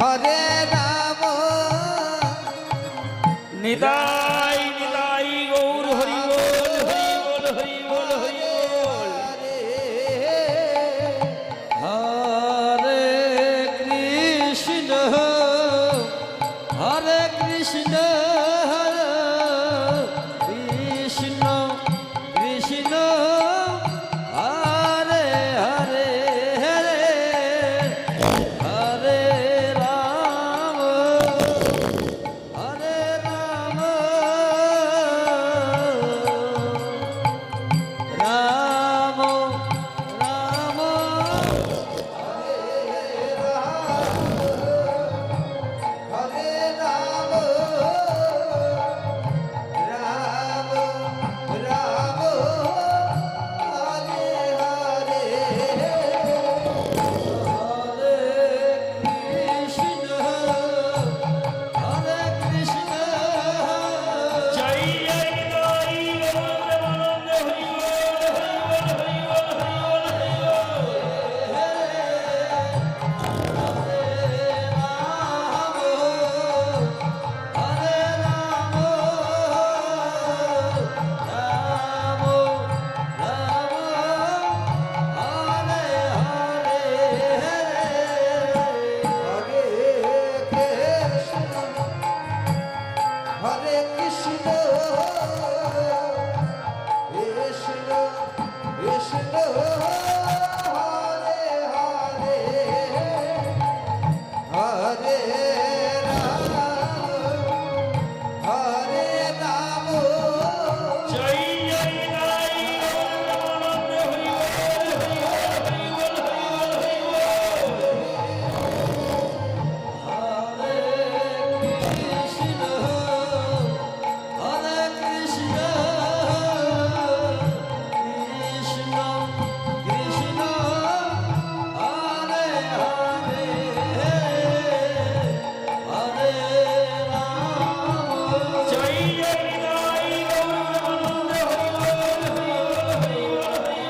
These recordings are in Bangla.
हरे राम निताई निताई गौर हरि बोल हरि बोल हरि बोल हरि बोल। हरे कृष्ण कृष्ण कृष्ण हरे हरे हरे राम राम राम हरे राम राम राम हरे हरे हरे कृष्ण जय जय निताई गौर आनंद हरि बोल हरि बोल हरि बोल हरि हरे कृष्ण कृष्ण कृष्ण हरे हरे हरे राम जय जय निताई गौर आनंद हरि बोल हरि बोल हरि बोल जय जय निताई गौर आनंद हरि बोल हरि बोल हरि बोल।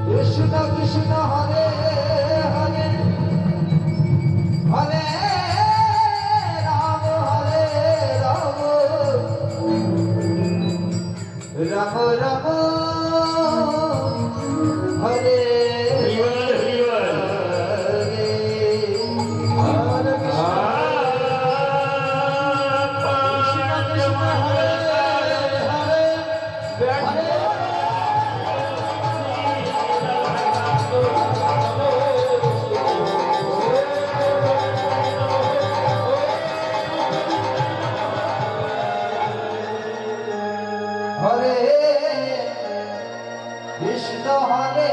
कृष्ण कृष्ण हरे हरे हरे राम राम राम हरे हरे कृष्ण हरे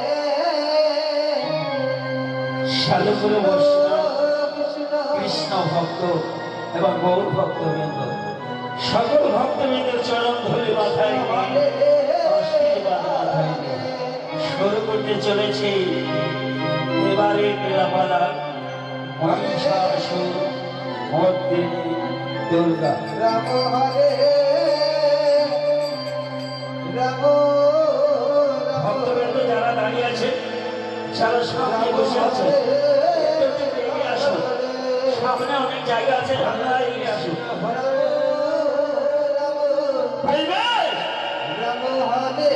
সাধুগুরু বৈষ্ণব কৃষ্ণ ভক্ত এবং গৌর ভক্তবৃন্দ সকল ভক্তবৃন্দের চরণ ধরে মাথায় আশীর্বাদ মাথায় শুরু করতে চলেছে এবারে নীলামালা মহিষাসুর মর্দিনী দুর্গা राम हरे সামনে অনেক জায়গা আছে, আপনারা এগিয়ে আসুন। হরে রাম ভাই ভাই, রাম হরে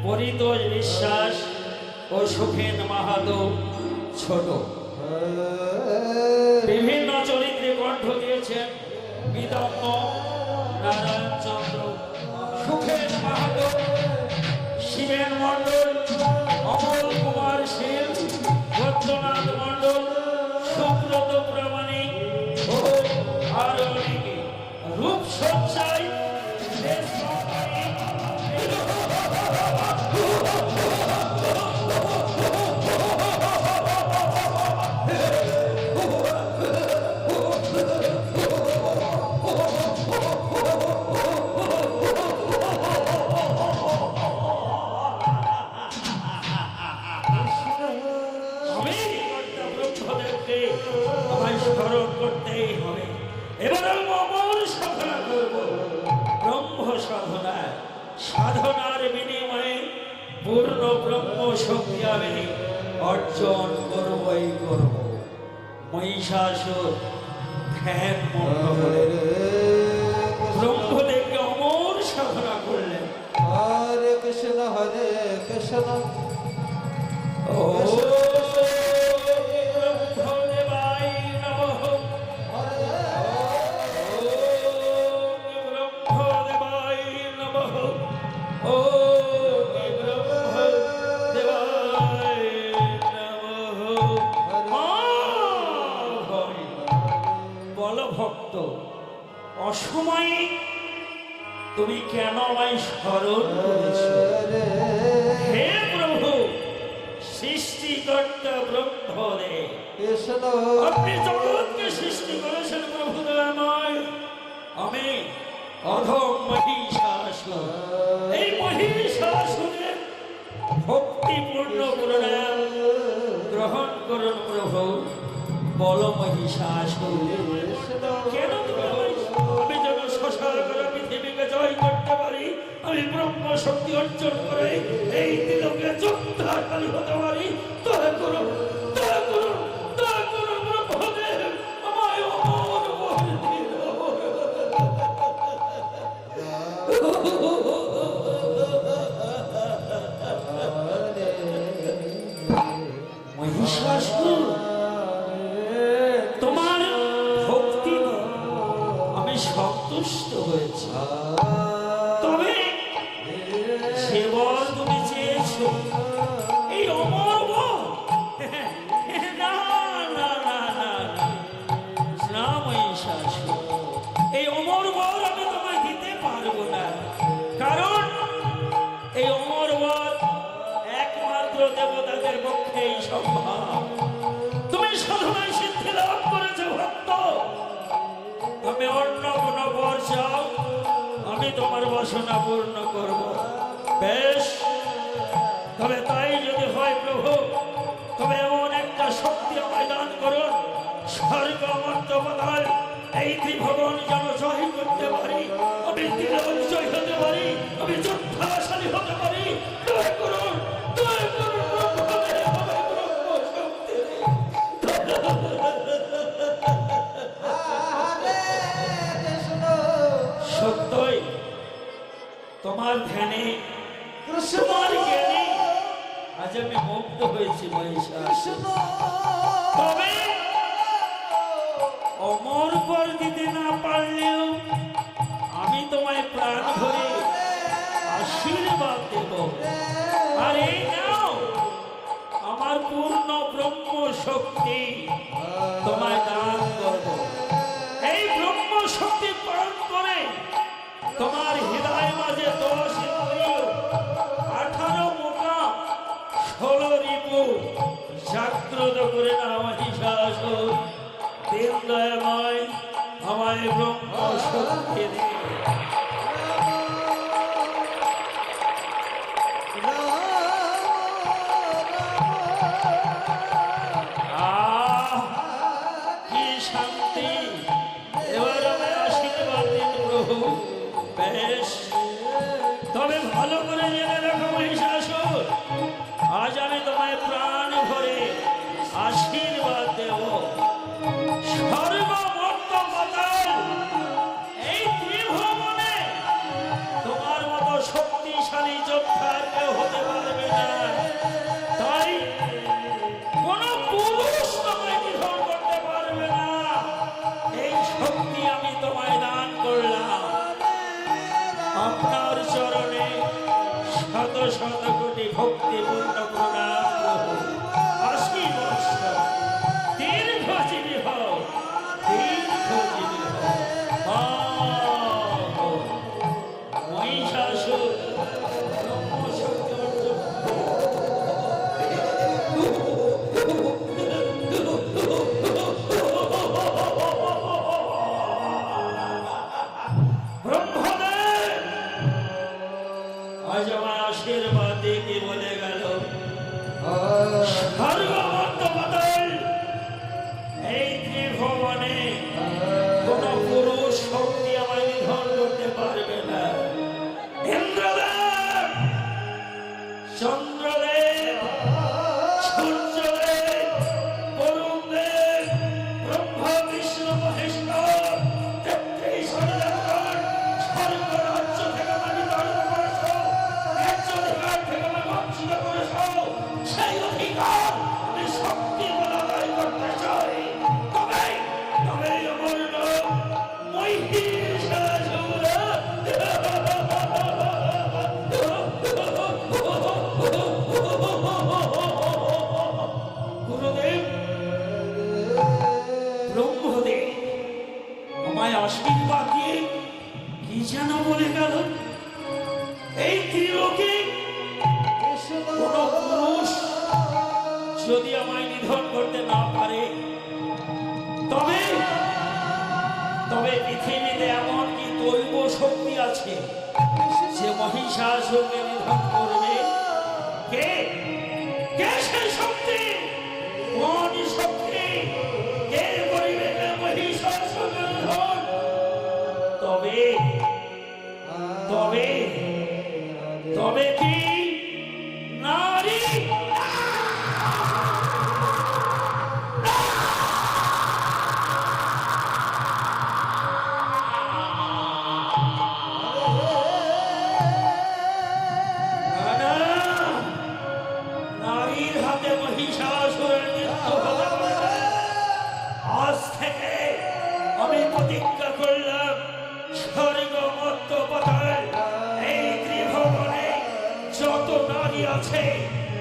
পরিতোষ বিশ্বাস ও সুখেন মাহাতো ছোট বিভিন্ন চরিত্রে কণ্ঠ দিয়েছেন বিদম্ব নারায়ণ চন্দ্র, সুখেন মাহাতো, শিবেন মণ্ডল, অমল কুমার শীল, বৈদ্যনাথ মণ্ডল, সুব্রত প্রামাণিক ও আরো অনেকে। রূপসজ্জায় আমায় স্মরণ করতেই হবে। এবার আমি অমর সাধনা করব, ব্রহ্ম সাধনা। সাধনার বিনিময়ে পূর্ণ ব্রহ্ম শক্তি আমি অর্জন করবই করব। মহিষাসুর ধ্যান মগ্ন হলে ব্রহ্মদেবকে অমর সাধনা করলেন। হরে কৃষ্ণ ও ব্রহ্মদেবায় নমঃ। ব্রহ্মদেবায় নমঃ। ও ব্রহ্মদেবায় নমঃ। বল ভক্ত, অসময়ে তুমি কেন আমায় স্মরণ করেছ? হে প্রভু, সৃষ্টিকর্তা ব্রহ্মদেব, কৃষ্ণ আপনি জগৎকে সৃষ্টি করেছেন প্রভু দয়াময়। আমি অধম মহিষাসুর, এই মহিষাসুরের ভক্তিপূর্ণ প্রণাম গ্রহণ করুন প্রভু। বল মহিষাসুর, কেন তুমি আমি যেন শশাকরা পৃথিবীকে জয় করতে পারি, আমি ব্রহ্ম শক্তি অর্জন করে এই তিলকে যোদ্ধাকারী হতে পারি। দয়া করুন, দয়া করুন, দয়া করুন ব্রহ্মদেব, আমায় অমর বর দিন। মহিষাসুর, তোমার ভক্তি আমি সন্তুষ্ট হয়েছি, তবে যে বর তুমি চেয়েছো এই অমর বর, না না না না না মহিষাসুর, এই অমর বর আমি তোমায় দিতে পারবো না। কারণ এই অমর বর একমাত্র দেবতাদের পক্ষেই সম্ভব। তুমি সাধনায় সিদ্ধি লাভ করেছো ভক্ত, তুমি অন্য কোন বর চাও, আমি তোমার বাসনা পূর্ণ করব। বেশ, তবে তাই যদি হয় প্রভু, তবে এমন একটা শক্তি আমায় দান করুন, স্বর্গ মর্ত্য পাতাল এই ত্রিভুবন যেন জয় করতে পারি, আমি তিলক জয় হতে পারি, আমি যোদ্ধাশালী হতে পারি। দয়া করুন, দয়া করুন ব্রহ্মদেব, আমায় ব্রহ্ম শক্তি দিন। হরে কৃষ্ণ সত্যই তোমার ধ্যানে, কৃষ্ণ তোমার জ্ঞানে আজ আমি মুগ্ধ হয়েছি মহিষাসুর। কৃষ্ণ তবে অমর বর দিতে না পারলেও আমি তোমায় প্রাণ ভরে আশীর্বাদ দেব। আর এই নাও আমার পূর্ণ ব্রহ্ম শক্তি তোমায় দান করব। এই ব্রহ্ম শক্তি পান করে তোমার হৃদয় মাঝে 10 ইন্দ্রিয়, 18 মুখা, 16 রিপু জাগ্রত করে না মহিষাসুর। দিন দয়াময়, আমায় ব্রহ্ম শক্তি দে। আহ, কি শান্তি! এবার আমায় আশীর্বাদ দিন প্রভু। বেশ, তবে ভালো করে জেনে রাখো মহিষাসুর, আজ আমি তোমায় প্রাণ ভরে আশীর্বাদ দেব। সর্বমর্ত্য পাতাল এই ত্রিভুবনে তোমার মতো শক্তিশালী যোদ্ধা কেউ হতে পারবে না। তাই কোন পুরুষ তোমায় নিধন করতে পারবে না। এই শক্তি আমি তোমায় দান করলাম। আপনার চরণে শত শত কোটি ভক্তিপূর্ণ প্রণাম প্রভু। 80 বৎসর দীর্ঘজীবী হও, দীর্ঘজীবী হও। মহিষাসুর ব্রহ্মশক্তি অর্জন ব্রহ্মদেব আজ আমার আশীর্বাদ দিয়ে কি বলে গেল, আশীর্বাদ দিয়ে কি যেন বলে গেল, এই ত্রিলোকে কোন পুরুষ যদি আমায় নিধন করতে না পারে, তবে তবে পৃথিবীতে এমন কি দৈব শক্তি আছে যে মহিষাসুরকে নিধন করবে? কে কে সেই শক্তি? কোন শক্তি? কে করিবে মহিষাসুরকে নিধন? তবে তবে তবে কি নারী? নারীর হাতে মহিষাসুরের মৃত্যু হতে পারে না। আজ থেকে আমি প্রতিজ্ঞা করলাম, স্বর্গ মর্ত্য পাতাল এই ত্রিভুবনে যত নারী আছে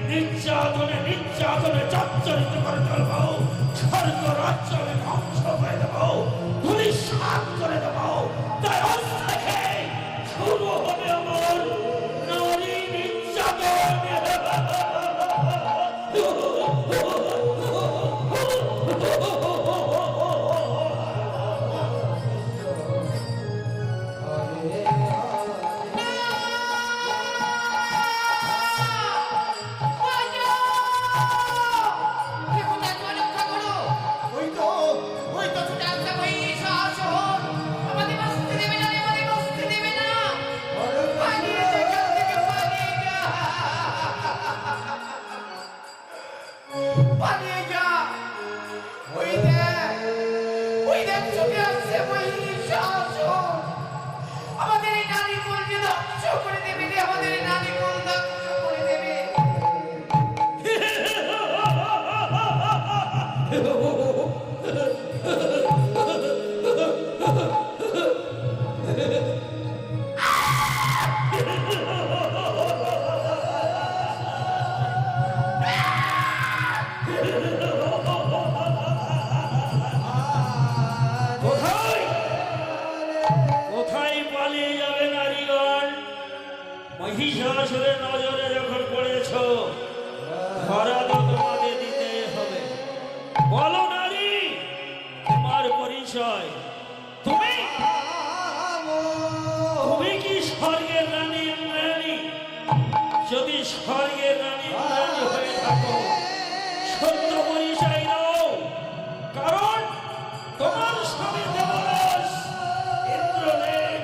নির্যাতনে নির্যাতনে জর্জরিত করে দেব, স্বর্গ রাজ্য আমি ধ্বংস করে দেব, ধূলিসাৎ করে দেব। তাই আজ থেকে শুরু হবে আমার নারী নির্যাতন। মহিষাসুরের নজরে যখন পড়েছ, ধরা তো তোমাদের দিতে হবে। বলো নারী, তোমার পরিচয়। তুমি তুমি কি স্বর্গের রানী ইন্দ্রাণী? যদি স্বর্গের রানী ইন্দ্রাণী হয়ে থাকো, সত্য পরিচয় দাও। কারণ তোমার স্বামী দেবরাজ ইন্দ্রদেব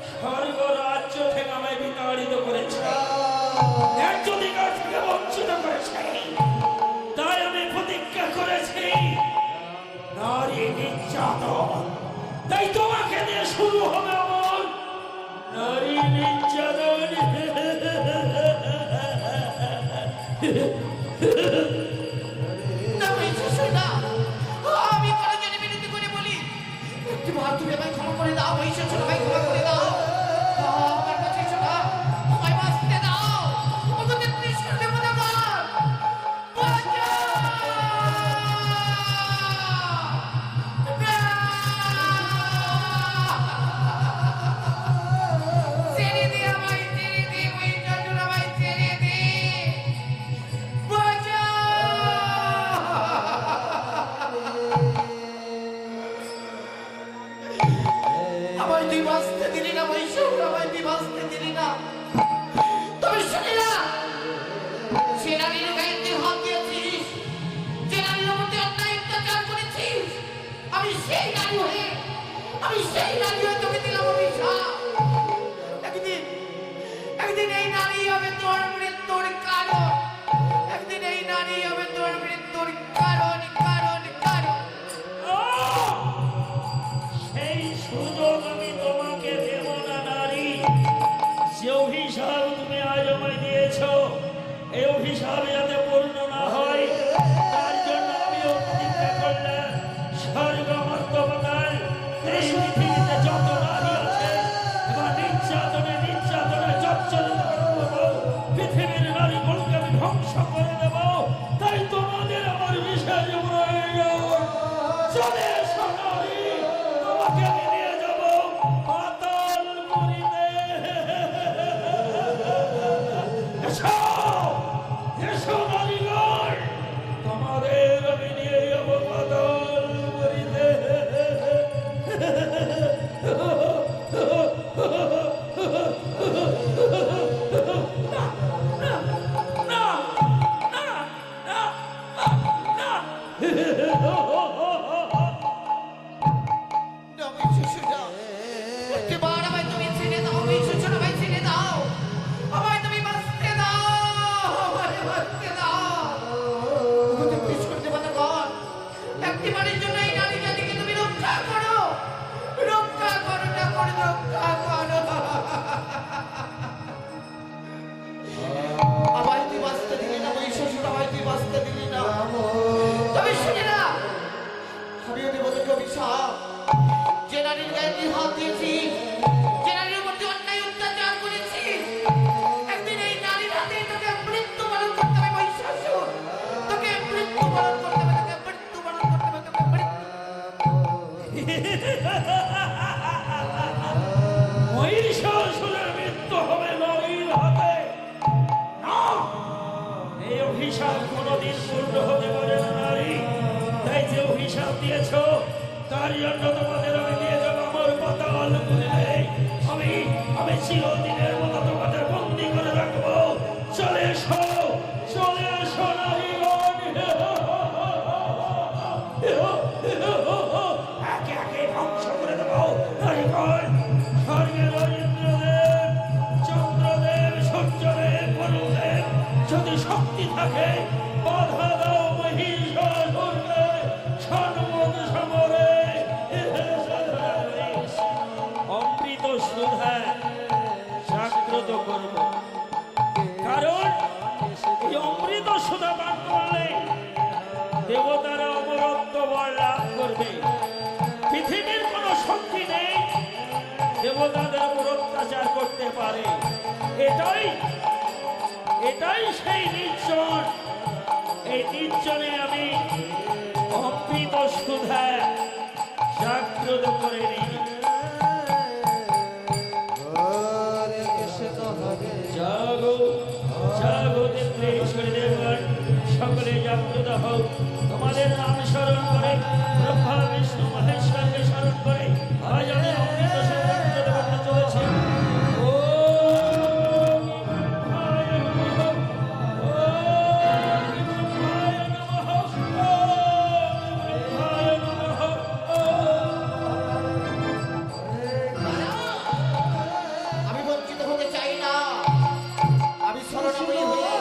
স্বর্গ রাজ্য থেকে আমায় বিতাড়িত করেছে, ন্যায্য অধিকার থেকে বঞ্চিত করেছে। তাই আমি প্রতিজ্ঞা করেছি নারী নির্যাতন। তাই তোমাকে দিয়ে শুরু হবে আমার নারী নির্যাতন। আমি কলেজের বিরুদ্ধে করে বলি, একটু ভাব তুমি আমায় ক্ষমা করে দাও, মহিষাসুর আমায় ক্ষমা করে দাও। আমার কাছে এসো না, আমায় বাঁচতে দাও। আমাদের কৃষ্ণ দেবতাগণ, বাঁচাও! ছেড়ে দে আমায়, ছেড়ে দে, মহিষাসুর আমায় ছেড়ে দে। বাঁচাও! আমায় তুই বাঁচতে দিলি না মহিষাসুর, আমায় তুই বাঁচতে দিলি না। তবে শুনি না, সে নারীর গায়ে তুই হাত দিয়েছিস, যে নারীর মধ্যে অন্যায় অত্যাচার করেছিস, আমি সেই নারী হয়ে তোকে দিলাম অভিশাপ। একদিন এই নারী হবে তোর মৃত্যুর কারণ। একদিন এই নারী হবে তোর মৃত্যুর কারণ। সেই সুযোগ আমি তোমাকে দেব না নারী। যে অভিশাপ তুমি আজ আমায় দিয়েছ, এই অভিশাপ যাতে পূর্ণ না হয়, তার জন্য আমিও প্রতিজ্ঞা করলাম, স্বর্গ মর্ত্য পাতাল এই পৃথিবীতে যত নারী আছে এবার নির্যাতনে নির্যাতনে জর্জরিত করে দেবো, পৃথিবীর নারীগুলোকে আমি ধ্বংস করে দেব। তাই তোমাদের আমার বিশেষ প্রয়োজন। চলে এসো নারী, তোমাকে আমি নিয়ে তোকে অভিশাপ। যে নারীর গায়ে তুই হাত দিয়েছিস, যে নারীর উপর তুই অন্যায় অত্যাচার করেছিস, একদিন এই নারীর হাতে তোকে মৃত্যুবরণ করতে হবে মহিষাসুর। তোকে মৃত্যুবরণ করতে হবে, তোকে মৃত্যুবরণ করতে হবে, তোকে মহিষাসুরের মৃত্যু হবে নারীর হাতে। না, এই অভিশাপ কোনোদিন পূর্ণ হতে পারে না নারী। তাই যে অভিশাপ দিয়েছ তার জন্য তোমাদের আমি দিয়ে যাবো আমার পাতাল খুলে। আমি চিরদিনের মতো তোমাদের বন্দি করে রাখবো। চলে এসো, চলে এসো নারীগণ। একে একে ধ্বংস করে দেবো নারীগণ। স্বর্গের ইন্দ্রদেব, চন্দ্রদেব, সূর্যদেব, বরুণদেব, যদি শক্তি থাকে বাধা দাও মহিষাসুরকে সম্মুখ সমরে। অমৃত সুধা জাগ্রত করব, কারণ এই অমৃত সুধা পান করলে দেবতারা অমরত্ব বর লাভ করবে। পৃথিবীর কোন শক্তি নেই দেবতাদের উপর অত্যাচার করতে পারে। এটাই সেই নির্জন। এই নির্জনে আমি অমৃত সুধা জাগ্রত করে নিই। হরে কৃষ্ণ হরে জাগো জাগো দেবেশ্বরী দেবগণ, সকলে জাগ্রত হও। তোমাদের নাম স্মরণ করে, ব্রহ্মা বিষ্ণু মহেশ্বরকে স্মরণ করে আজ আমি অমৃত সুধা জাগ্রত করতে চলেছি। ওম ব্রহ্মায় নমঃ, ওম ব্রহ্মায় নমঃ, ওম ব্রহ্মায় নমঃ, আমি বঞ্চিত হতে চাই না। আমি শরণাময়ী হয়ে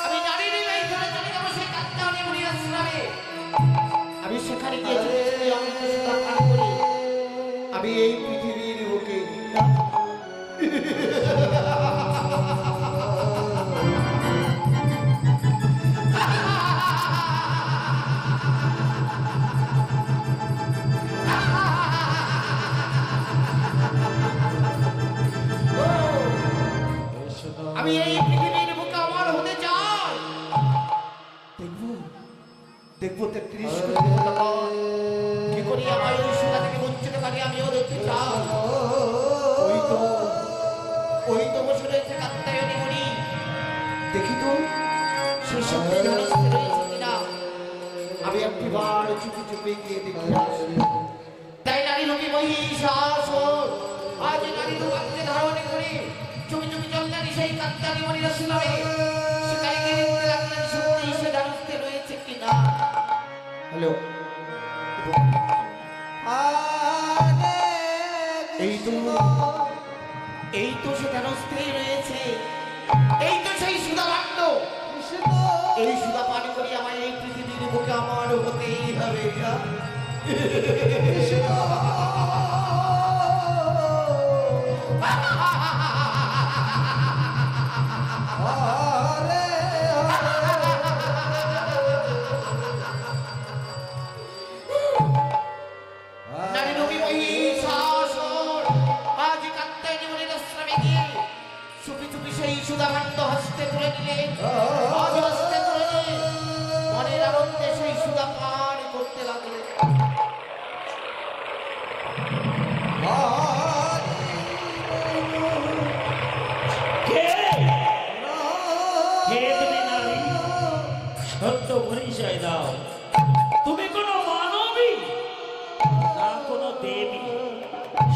আমি নারীর এই ধরে চলে যাবো সেই কাত্তায়নী মুনির আশ্রমে। আমি সেখানে গিয়ে যদি সেই অমৃত সুধা পান করি, আমি এই পৃথিবীর বুকে আমি এই পৃথিবীর বুকে অমর হতে চাই। দেখবো দেখবো 33 কোটি ভগবান কি করি আমার ওই সুধা থেকে বঞ্চিত পারি, আমিও দেখতে চাই। ওই তো বসে রয়েছে কাত্তায়নী মুনি। দেখি তো সেই সত্যি ধনস্থে রয়েছে কিনা। আমি একটিবার চুপি চুপি গিয়ে দেখি আসি। তাই নারী রূপী মহিষাসুর আজ নারী রূপাকে ধারণ করে চুপি চুপি চললেন সেই কাত্তায়নী মুনির আশ্রমে। সেখানে গিয়ে দেখতে লাগলেন সত্যি সে ধনস্থে রয়েছে কিনা। হ্যালো, হরে এই তো কৃষ্ণ এই তো সে ধনস্থে রয়েছে। এই তো সেই সুধাভাণ্ড। কৃষ্ণ এই সুধা পান করি আমার এই পৃথিবীর বুকে আমার হতেই হবে। কৃষ্ণ হরে নারী রূপী মহিষাসুর আজ কাত্তায়নী মুনির আশ্রমে গিয়ে চুপি চুপি সেই সুধাভাণ্ড হস্তে তুলে নিলেন। আজ হস্তে তুলে নিয়ে মনের আনন্দে সেই সুধা পান করতে লাগলেন। কে কে তুমি নারী? সত্য পরিচয় দাও। তুমি কোনো মানবী না কোনো দেবী?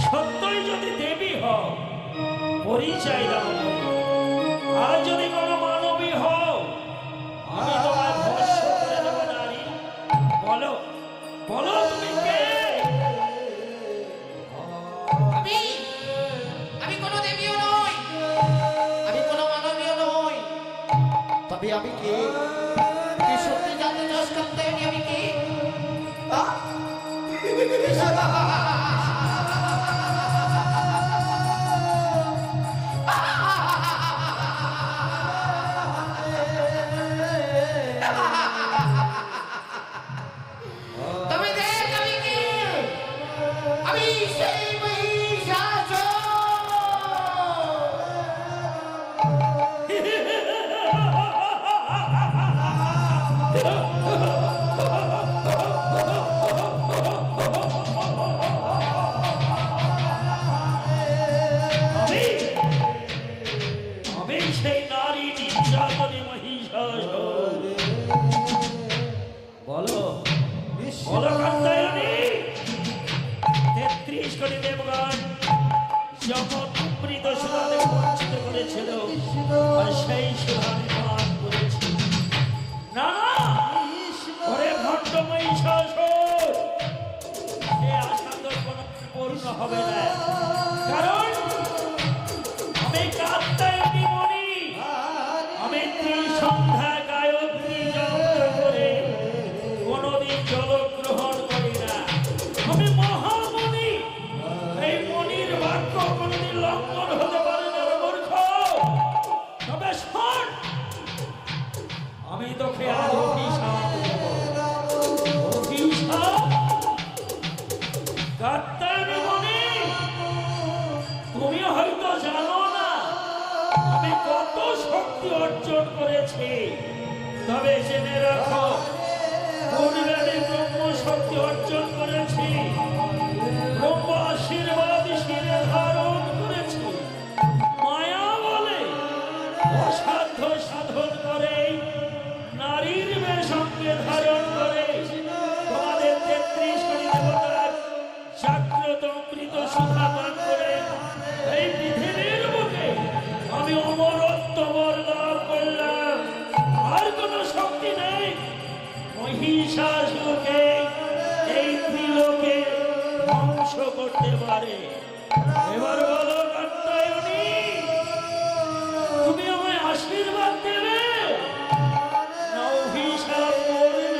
সত্যই যদি দেবী হও পরিচয় দাও। আর যদি কোনো মানবী হও আমি তোমায় ভস্ম করে দেব নারী। বলো বলো তুমি কে? আমি আমি কোনো দেবীও নই, আমি কোনো মানবীয় নই। তবে আমি কে? তুই সত্যি জানতে চাস কাত্তায়নী আমি কে? তবে দেখ হবে না, কারণ আমি কাত্যায়নী মণি, আমি ত্রিসন্ধ্যা গায়ত্রী যন্ত্র করে কোনদিন জলগ্রহণ করি না। আমি মহামণি, এই মণির বাক্য কোনদিন লঙ্ঘন হতে পারে না রে মূর্খ। তবে শোন, আমি তোকে আজ অভিশাপ দেব। অভিশাপ? কাত্যায়নী মণি, তুমি হয়তো জানো না আমি কত শক্তি অর্জন করেছি। তবে জেনে রাখো, পূর্বে আমি ব্রহ্ম শক্তি অর্জন করেছি, ব্রহ্ম আশীর্বাদ শিরে ধারণ করেছি। মায়া বলে অসাধ্য সাধন করে নারীর বেশকে ধারণ করে তোমাদের 33 কোটি দেবতার জাগ্রত অমৃত সুধা পান করে এই পৃথিবীর বুকে আমি অমরত্ব বর লাভ করলাম। আর কোনো শক্তি নেই মহিষাসুরকে এই ত্রিলোকে ধ্বংস করতে পারে। এবার বলো কাত্যায়নী, তুমি আমায় আশীর্বাদ দেবে না অভিশাপ করবে?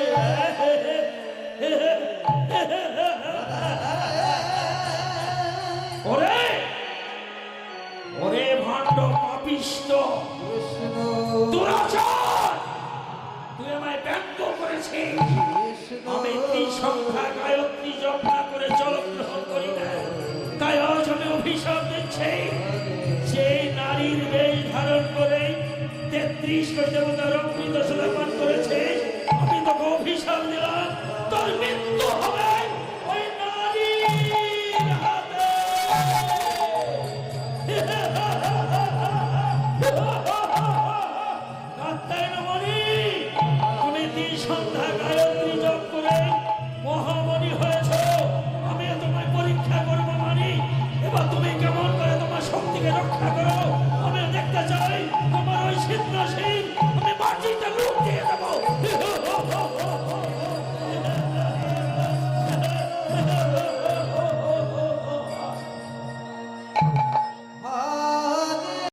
ওরে ওরে ভাণ্ড পাপিষ্ঠ কৃষ্ণ দুরাচার, তুই আমায় ব্যঙ্গ করেছিস। আমি ত্রিসন্ধ্যা গায়ত্রী যজ্ঞ করে জলগ্রহণ করি না, তাই আজ আমি অভিশাপ দিচ্ছি। যে নারীর বেশ ধারণ করে 33 কোটি দেবতার অমৃত সুধা পান করেছে, আমি তোকে অভিশাপ দিলাম, তোর মৃত্যু হবে ওই নারীর হাতে। কাত্যায়নী মণি, তুমি ত্রিসন্ধ্যা গায়ত্রী জপ করে মহামণি হয়েছ। আমি তোমায় পরীক্ষা করব মানি, এবার তুমি কেমন করে তোমার শক্তিকে রক্ষা করো আমি দেখতে চাই। তোমার ওই সিদ্ধ শিব আমি মাটিতে